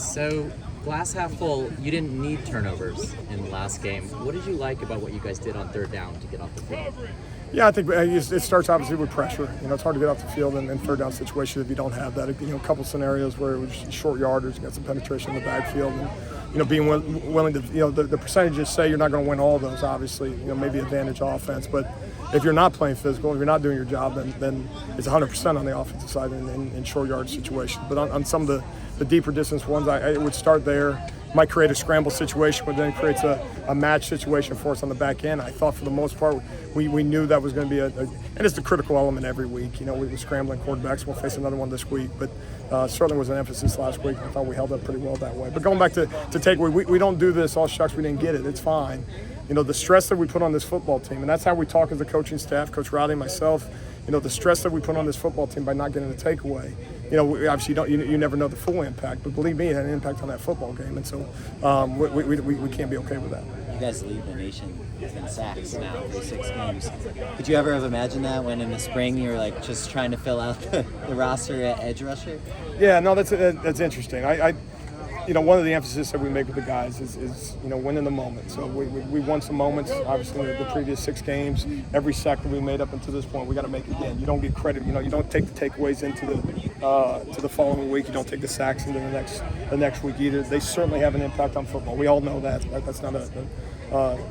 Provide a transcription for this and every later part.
So, glass half full, you didn't need turnovers in the last game. What did you like about what you guys did on third down to get off the field? Yeah, I think it starts obviously with pressure. It's hard to get off the field in third down situations if you don't have that. A couple scenarios where it was short yardage, got some penetration in the backfield, and being willing to, the percentages say you're not going to win all of those. Obviously, maybe advantage offense, but if you're not playing physical, if you're not doing your job, then it's 100% on the offensive side in short yardage situations. But on some of the deeper distance ones, I would start there. Might create a scramble situation, but then creates a match situation for us on the back end. I thought for the most part we knew that was going to be and it's the critical element every week. We were scrambling quarterbacks. We'll face another one this week, but certainly was an emphasis last week. I thought we held up pretty well that way. But going back to takeaway, we don't do this, all shucks, we didn't get it. It's fine. The stress that we put on this football team, and that's how we talk as a coaching staff, Coach Rowdy and myself, the stress that we put on this football team by not getting a takeaway. Obviously you never know the full impact, but believe me, it had an impact on that football game, and so we can't be okay with that. You guys lead the nation in sacks now through 6 games. Could you ever have imagined that when in the spring you were just trying to fill out the roster at edge rusher? Yeah, no, that's interesting. One of the emphasis that we make with the guys is winning the moment. So we won some moments, obviously, in the previous 6 games. Every sack that we made up until this point, we got to make it again. You don't get credit. You don't take the takeaways into to the following week. You don't take the sacks into the next week either. They certainly have an impact on football. We all know that. That's not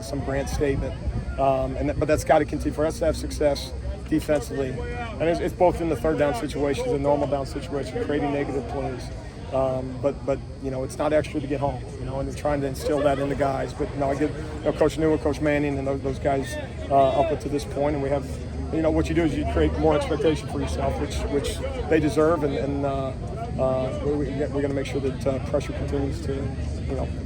some grand statement. But that's got to continue for us to have success defensively. And it's both in the third down situations and normal down situations, creating negative plays. But it's not extra to get home, and they're trying to instill that in the guys. But I give Coach Newell, Coach Manning, and those guys up to this point, and we have, what you do is you create more expectation for yourself, which they deserve, and we're going to make sure that pressure continues to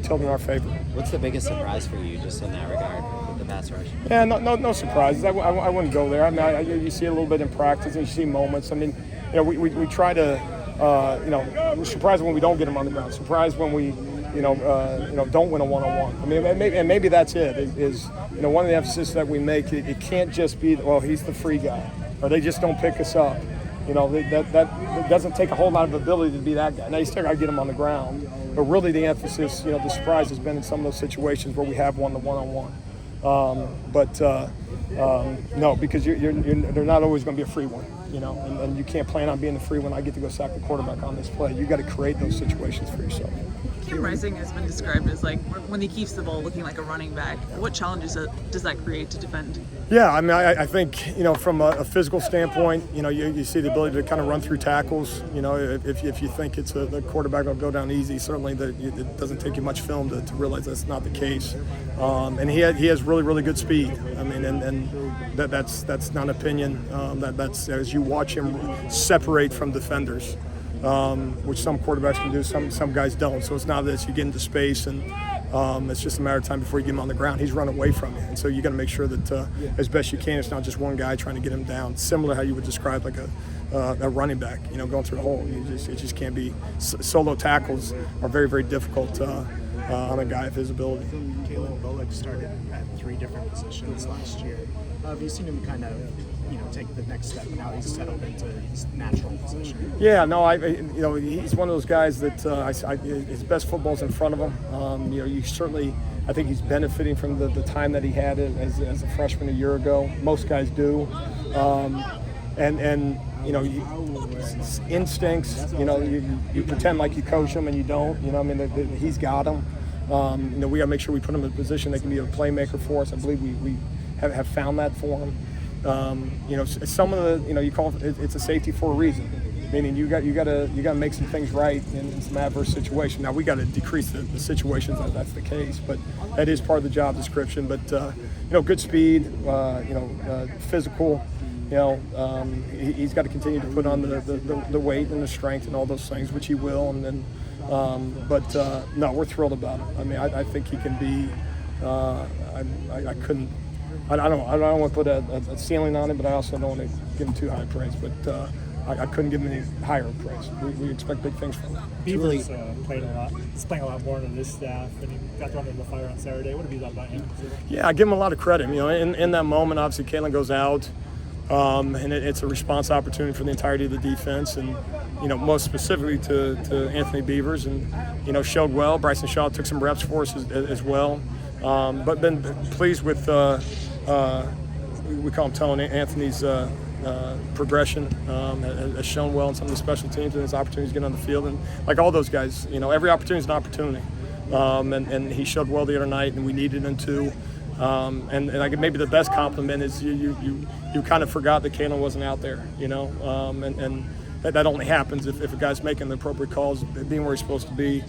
tilt in our favor. What's the biggest surprise for you, just in that regard, with the pass rush? Yeah, no surprises. I wouldn't go there. I mean, you see a little bit in practice, and you see moments. I mean, we try to. We're surprised when we don't get them on the ground. Surprised when we, don't win a one-on-one. I mean, maybe that's it. Is one of the emphasis that we make. It can't just be, well, he's the free guy, or they just don't pick us up. That doesn't take a whole lot of ability to be that guy. Now you still got to get him on the ground, but really the emphasis, the surprise has been in some of those situations where we have won the one-on-one. No, because they're not always going to be a free one, and you can't plan on being the free one. I get to go sack the quarterback on this play. You got to create those situations for yourself. Cam Rising has been described as when he keeps the ball looking like a running back. What challenges does that create to defend? Yeah, I mean, I think, from a physical standpoint, you see the ability to kind of run through tackles. If you think it's the quarterback will go down easy, certainly it doesn't take you much film to realize that's not the case. And he has really, really good speed. I mean, and that's not an opinion. That's as you watch him separate from defenders. Which some quarterbacks can do, some guys don't. So it's not that you get into space and it's just a matter of time before you get him on the ground. He's running away from you, and so you got to make sure that as best you can, it's not just one guy trying to get him down. Similar how you would describe like a running back, going through the hole. It just can't be. Solo tackles are very, very difficult on a guy of his ability. Calen Bullock started at 3 different positions last year. Have you seen him kind of, take the next step now he's settled into his natural position? Yeah, no, he's one of those guys that his best football's in front of him. You certainly, I think he's benefiting from the time that he had as a freshman a year ago. Most guys do, instincts. You pretend like you coach him and you don't. He's got them. We got to make sure we put him in a position that can be a playmaker for us. I believe we have found that for him. Some of the, you call it's a safety for a reason. Meaning you got to make some things right in some adverse situation. Now we got to decrease the situations that's the case, but that is part of the job description. But good speed, physical. He's got to continue to put on the weight and the strength and all those things, which he will. And then, no, we're thrilled about it. I mean, I think he can be. I couldn't. I don't want to put a ceiling on it, but I also don't want to give him too high praise. But I couldn't give him any higher praise. We expect big things from him. Beavers playing a lot more than this staff, and he got thrown into the fire on Saturday. What have you thought about him? Yeah, I give him a lot of credit. In that moment, obviously, Calen goes out, and it's a response opportunity for the entirety of the defense. And most specifically to Anthony Beavers, and showed well. Bryson Shaw took some reps for us as well, but been pleased with we call him Tone. Anthony's progression has shown well in some of the special teams and his opportunities to get on the field, and like all those guys, every opportunity is an opportunity, and he showed well the other night, and we needed him to. And maybe the best compliment is you kind of forgot that Calen wasn't out there, and that only happens if a guy's making the appropriate calls, being where he's supposed to be,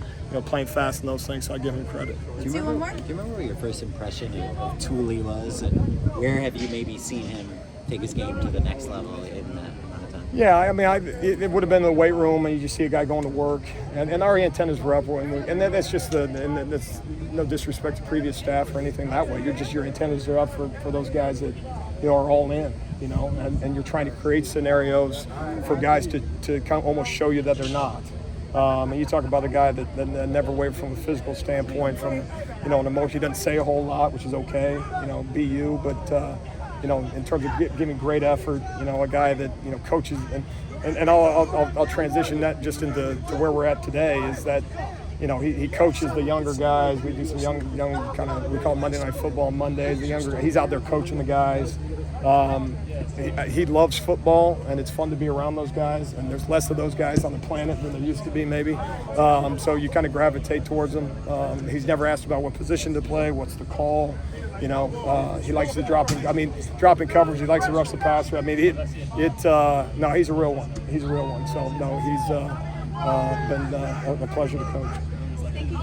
playing fast and those things. So I give him credit. Do you remember what your first impression of Thule was, and where have you maybe seen him take his game to the next level in that amount of time? Yeah, I mean, it would have been in the weight room, and you just see a guy going to work, and our antennas were up, and that's just that's no disrespect to previous staff or anything that way. Your antennas are up for those guys that are all in, and you're trying to create scenarios for guys to kind of almost show you that they're not. And you talk about a guy that never wavered from a physical standpoint, from an emotion. He doesn't say a whole lot, which is okay, be you, but. In terms of giving great effort, a guy that, coaches, and I'll transition that just into where we're at today is that, he coaches the younger guys. We do some young kind of, we call it Monday Night Football on Mondays. He's out there coaching the guys. He loves football, and it's fun to be around those guys, and there's less of those guys on the planet than there used to be maybe. So you kind of gravitate towards him. He's never asked about what position to play, what's the call. He likes to drop in coverage. He likes to rush the passer. I mean, he's a real one. He's a real one. So, no, he's been a pleasure to coach.